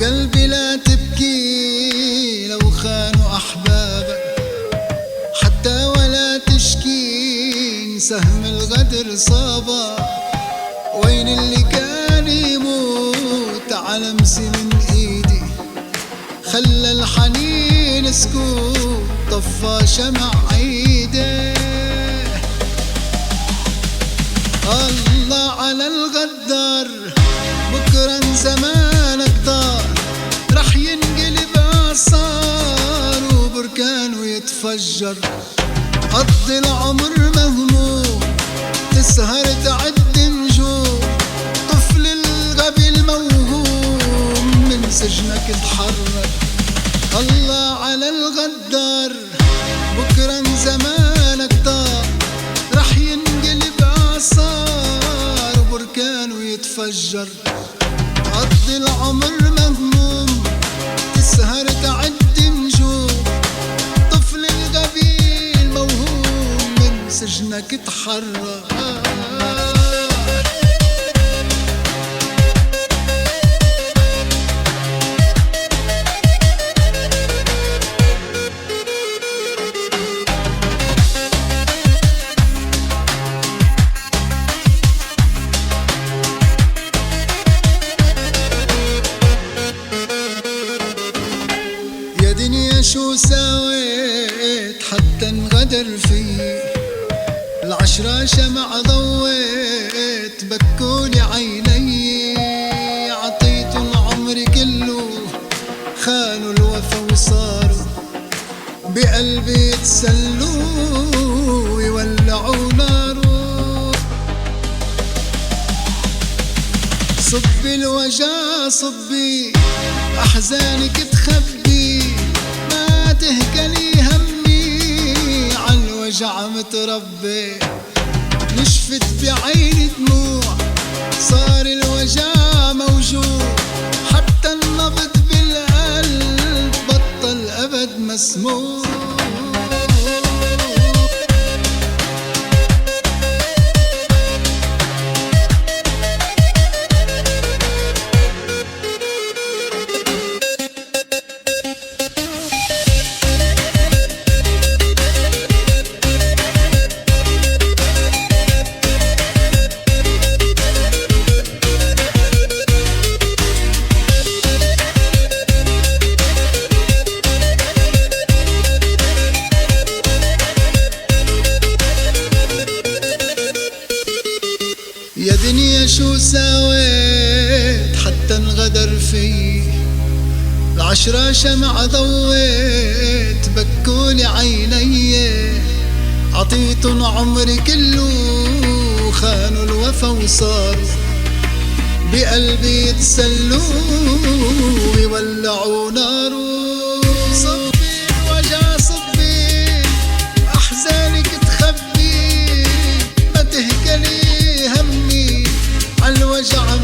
قلبي لا تبكي لو خانوا أحبابك، حتى ولا تشكي سهم الغدر صابك. وين اللي كان يموت على مسي من ايدي، خلى الحنين سكوت طفى شمع عيده. الله على الغدار بكرة زمانك دار، رح ينقلب عصار وبركان ويتفجر. قضي العمر مهموم تسهر تعد نجوم، طفل الغبي الموهوم من سجنك اتحرر. الله على الغدار بكرة زمانك دار، رح ينقلب عصار وبركان ويتفجر. قضي العمر مهموم تسهر تعد نجوم، طفل الغبي الموهوم من سجنك اتحرر. يا دنيا شو سويت حتى انغدر في، العشرة شمع ضويت بكولي عيني. عطيت العمر كله خانوا الوفا وصاروا بقلبي يتسلوا ويولعوا نارو. صبي الوجع صبي أحزانك تخبي، ما تهكلي همي عالوجع متربي. نشفت بعيني دموع صار الوجع موجوع، حتى النبض بالقلب بطل أبد مسموع. يا دنيا شو سويت حتى انغدر في، العشرة شمع ضويت بكولي عيني. عطيتن عمري كله خانوا الوفا وصاروا بقلبي يتسلوا ويولعوا نارو. صبي الوجع صبي أحزانك تخبي، ما تهكلي همي عالوجع